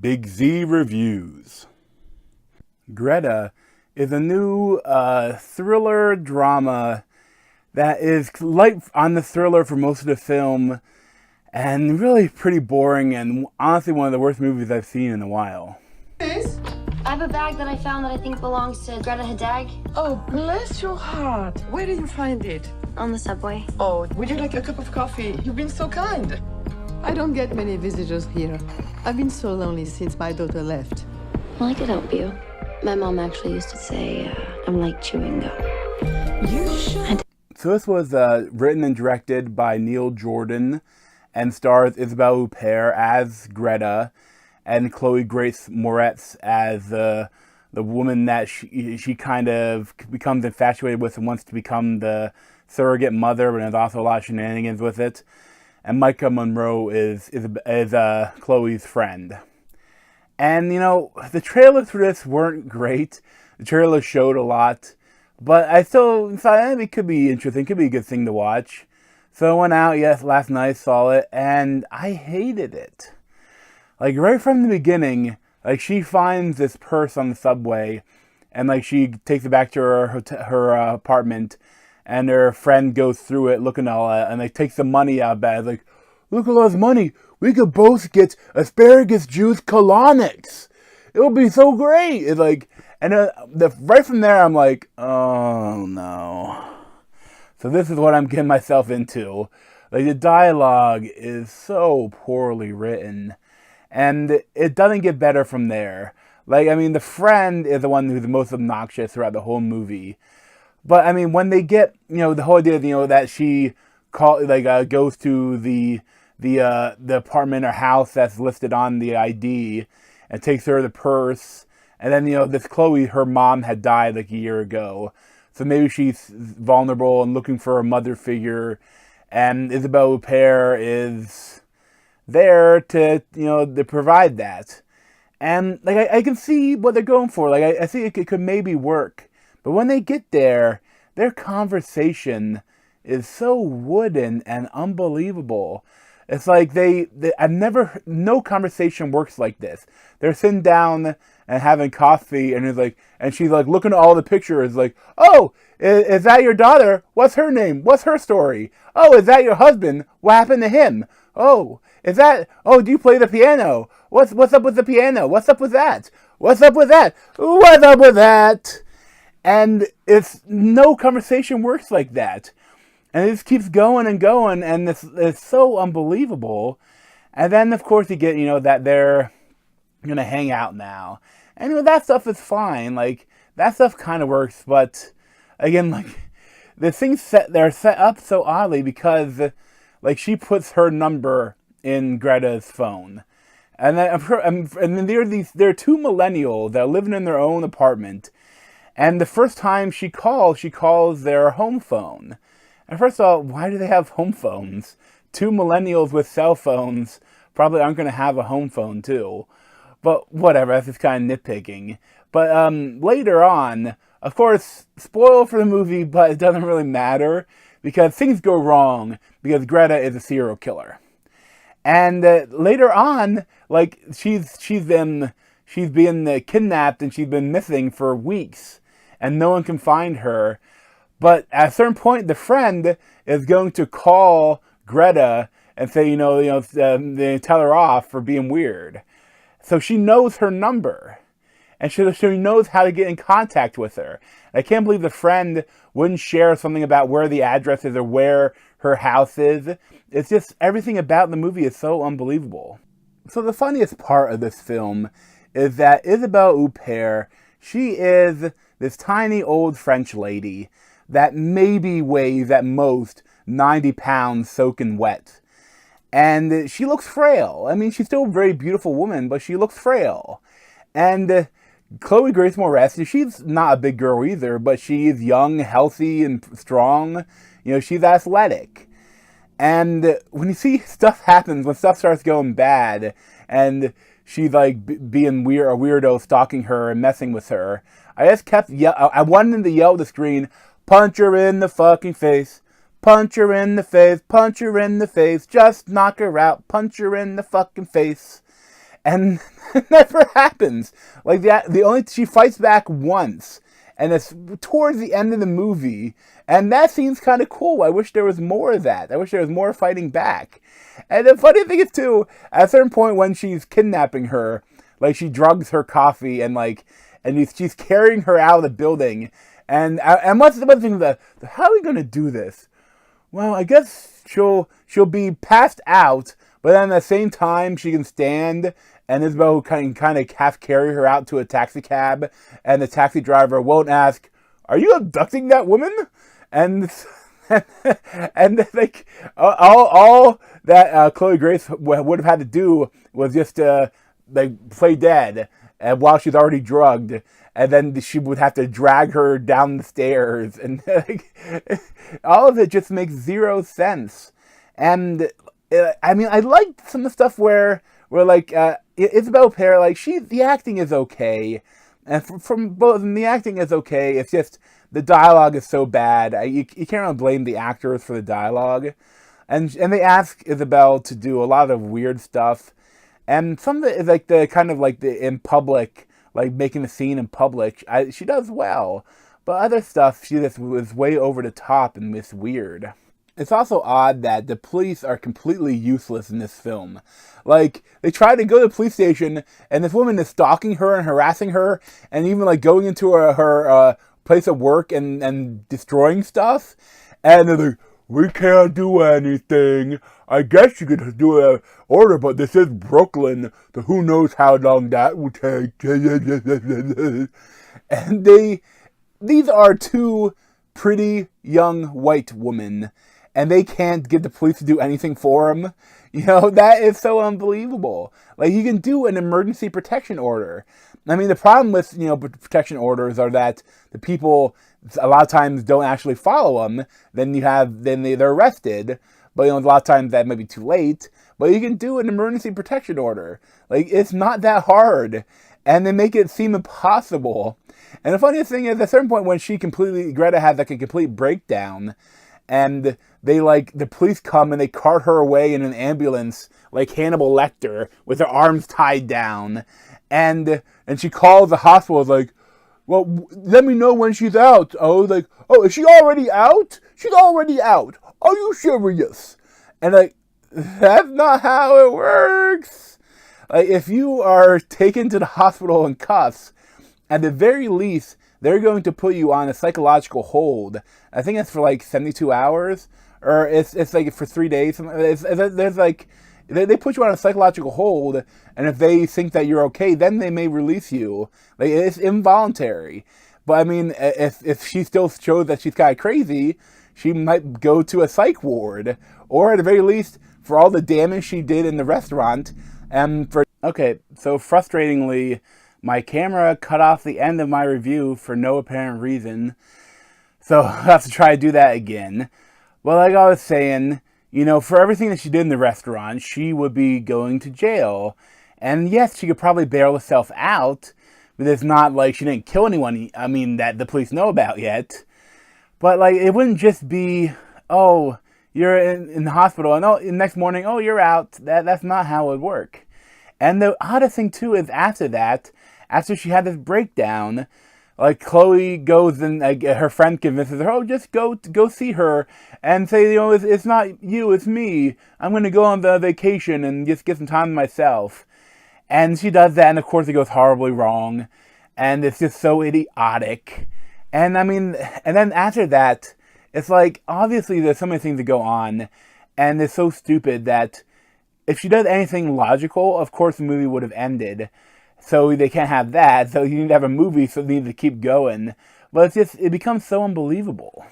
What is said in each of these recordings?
Big Z Reviews. Greta is a new thriller drama that is light on the thriller for most of the film and really pretty boring and honestly one of the worst movies I've seen in a while. Yes? I have a bag that I found that I think belongs to Greta Hadag. Oh, bless your heart. Where did you find it? On the subway. Oh, would you like a cup of coffee? You've been so kind. I don't get many visitors here. I've been so lonely since my daughter left. Well, I could help you. My mom actually used to say, I'm like chewing gum. You should. So this was written and directed by Neil Jordan and stars Isabelle Huppert as Greta and Chloe Grace Moretz as the woman that she kind of becomes infatuated with and wants to become the surrogate mother, but there's also a lot of shenanigans with it. And Micah Monroe is Chloe's friend. And, you know, the trailers for this weren't great. The trailer showed a lot. But I still thought it could be interesting. It could be a good thing to watch. So I went out, last night, saw it, and I hated it. Like, right from the beginning, like, she finds this purse on the subway, and, like, she takes it back to her apartment, and her friend goes through it looking at all that, and like takes the money out of it. Like, look at all this money. We could both get asparagus juice colonics. It would be so great. It's like, and right from there, I'm like, oh no. So this is what I'm getting myself into. Like, the dialogue is so poorly written, and it doesn't get better from there. Like, I mean, the friend is the one who's the most obnoxious throughout the whole movie. But, I mean, when they get, you know, the whole idea, you know, that she goes to the apartment or house that's listed on the ID and takes her the purse. And then, you know, this Chloe, her mom had died like a year ago. So maybe she's vulnerable and looking for a mother figure. And Isabelle Huppert is there to, you know, to provide that. And, like, I can see what they're going for. Like, I think it could maybe work. But when they get there, their conversation is so wooden and unbelievable. It's like no conversation works like this. They're sitting down and having coffee, and she's like looking at all the pictures, like, oh, is that your daughter? What's her name? What's her story? Oh, is that your husband? What happened to him? Oh, do you play the piano? What's up with the piano? What's up with that? What's up with that? What's up with that? And it's no conversation works like that. And it just keeps going and going, and it's so unbelievable. And then, of course, you get, you know, that they're going to hang out now. And, you know, that stuff is fine. Like, that stuff kind of works, but, again, like, the things they're set up so oddly because, like, she puts her number in Greta's phone. And then there are two millennials that are living in their own apartment. And the first time she calls their home phone. And first of all, why do they have home phones? Two millennials with cell phones probably aren't going to have a home phone too. But whatever, that's just kind of nitpicking. But later on, of course, spoil for the movie, but it doesn't really matter. Because things go wrong because Greta is a serial killer. And later on, like, she's been kidnapped and she's been missing for weeks. And no one can find her. But at a certain point, the friend is going to call Greta and say, they tell her off for being weird. So she knows her number. And she knows how to get in contact with her. And I can't believe the friend wouldn't share something about where the address is or where her house is. It's just, everything about the movie is so unbelievable. So the funniest part of this film is that Isabelle Huppert, she is this tiny old French lady that maybe weighs at most 90 pounds soaking wet. And she looks frail. I mean, she's still a very beautiful woman, but she looks frail. And Chloe Grace Moretz, she's not a big girl either, but she's young, healthy, and strong. You know, she's athletic. And when you see stuff happens, when stuff starts going bad, and she's like being a weirdo, stalking her and messing with her, I just kept I wanted to yell at the screen, punch her in the fucking face. Punch her in the face, punch her in the face, just knock her out, punch her in the fucking face. and it never happens. Like the only she fights back once, and it's towards the end of the movie, and that seems kind of cool. I wish there was more of that. I wish there was more fighting back. And the funny thing is too, at a certain point when she's kidnapping her, like she drugs her coffee and she's carrying her out of the building. And what's the thing that how are we gonna do this? Well, I guess she'll be passed out, but then at the same time she can stand, and Isabel can kind of half carry her out to a taxi cab, and the taxi driver won't ask, "Are you abducting that woman?" And and like all that Chloe Grace would have had to do was just like play dead, and while she's already drugged, and then she would have to drag her down the stairs, and like, all of it just makes zero sense. And I mean, I liked some of the stuff where like Isabelle Huppert, like the acting is okay, and from both the acting is okay. It's just the dialogue is so bad. You can't really blame the actors for the dialogue, and they ask Isabelle to do a lot of weird stuff, and some of it is like the kind of like the in public, like making a scene in public. She does well, but other stuff she just was way over the top and it's weird. It's also odd that the police are completely useless in this film. Like, they try to go to the police station, and this woman is stalking her and harassing her, and even like going into her place of work and destroying stuff. And they're like, "We can't do anything. I guess you could do an order, but this is Brooklyn, so who knows how long that will take." And these are two pretty young white women, and they can't get the police to do anything for them. You know, that is so unbelievable. Like, you can do an emergency protection order. I mean, the problem with, protection orders are that the people a lot of times don't actually follow them. Then they're arrested. But, a lot of times that might be too late. But you can do an emergency protection order. Like, it's not that hard. And they make it seem impossible. And the funniest thing is, at a certain point when Greta has like a complete breakdown, and the police come and they cart her away in an ambulance like Hannibal Lecter with her arms tied down, and she calls the hospital, like, "Well, let me know when she's out." Oh, like, "Oh, is she already out? She's already out. Are you serious?" And like, that's not how it works. Like, if you are taken to the hospital in cuffs, at the very least, they're going to put you on a psychological hold. I think it's for like 72 hours, or it's like for 3 days. There's like, they put you on a psychological hold, and if they think that you're okay, then they may release you. Like, it's involuntary. But I mean, if she still shows that she's kind of crazy, she might go to a psych ward, or at the very least, for all the damage she did in the restaurant, okay, so frustratingly, my camera cut off the end of my review for no apparent reason, so I'll have to try to do that again. Well, like I was saying, for everything that she did in the restaurant, she would be going to jail. And yes, she could probably bail herself out, but it's not like she didn't kill anyone, that the police know about yet. But, like, it wouldn't just be, "Oh, you're in the hospital, and the next morning, oh, you're out." That's not how it would work. And the oddest thing, too, is after she had this breakdown, like, Chloe goes and her friend convinces her, "Oh, just go see her and say, it's not you, it's me. I'm going to go on the vacation and just get some time to myself." And she does that, and of course it goes horribly wrong, and it's just so idiotic. And and then after that, it's like, obviously there's so many things that go on, and it's so stupid that if she does anything logical, of course the movie would have ended. So they can't have that, so you need to have a movie, so they need to keep going. But it becomes so unbelievable.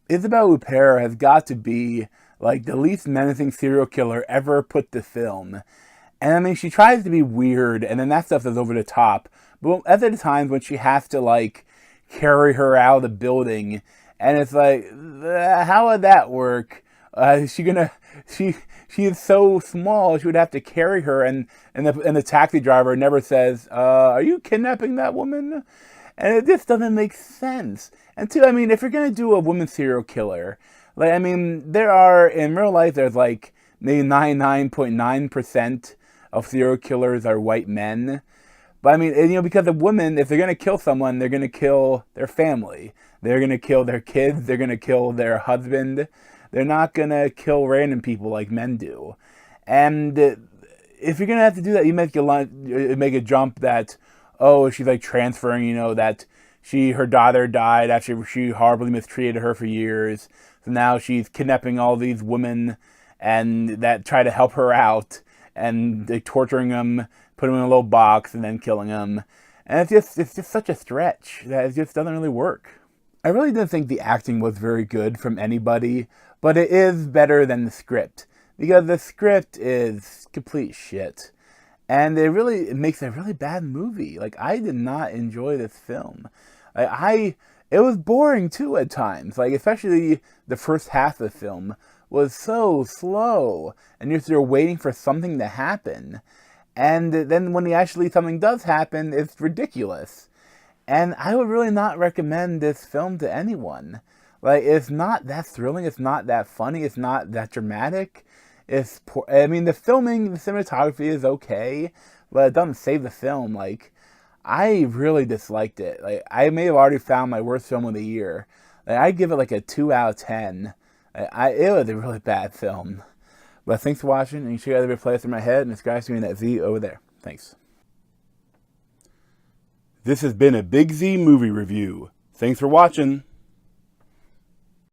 Isabelle Huppert has got to be, like, the least menacing serial killer ever put to film. And she tries to be weird, and then that stuff is over the top. But other times when she has to, like, carry her out of the building, and it's like, how would that work? She is so small, she would have to carry her, and the taxi driver never says, "Are you kidnapping that woman?" And it just doesn't make sense. And two, if you're gonna do a woman serial killer, like, there are, in real life, there's like maybe 99.9% of serial killers are white men. But I mean, you know, because of women, if they're going to kill someone, they're going to kill their family. They're going to kill their kids. They're going to kill their husband. They're not going to kill random people like men do. And if you're going to have to do that, you make a jump that, oh, she's like transferring, you know, that her daughter died after she horribly mistreated her for years. So now she's kidnapping all these women and that try to help her out, and they're torturing them, put them in a little box, and then killing them. And it's just such a stretch that it just doesn't really work. I really didn't think the acting was very good from anybody, but it is better than the script, because the script is complete shit. And it makes a really bad movie. Like, I did not enjoy this film. It was boring too at times. Like, especially the first half of the film was so slow, and you're waiting for something to happen. And then when something does happen, it's ridiculous. And I would really not recommend this film to anyone. Like, it's not that thrilling, it's not that funny, it's not that dramatic. It's poor. I mean, the cinematography is okay, but it doesn't save the film. Like, I really disliked it. Like, I may have already found my worst film of the year. Like, I'd give it like a 2 out of 10. It was a really bad film. But thanks for watching, and you check out the replays in my head, and subscribe to me in that Z over there. Thanks. This has been a Big Z movie review. Thanks for watching.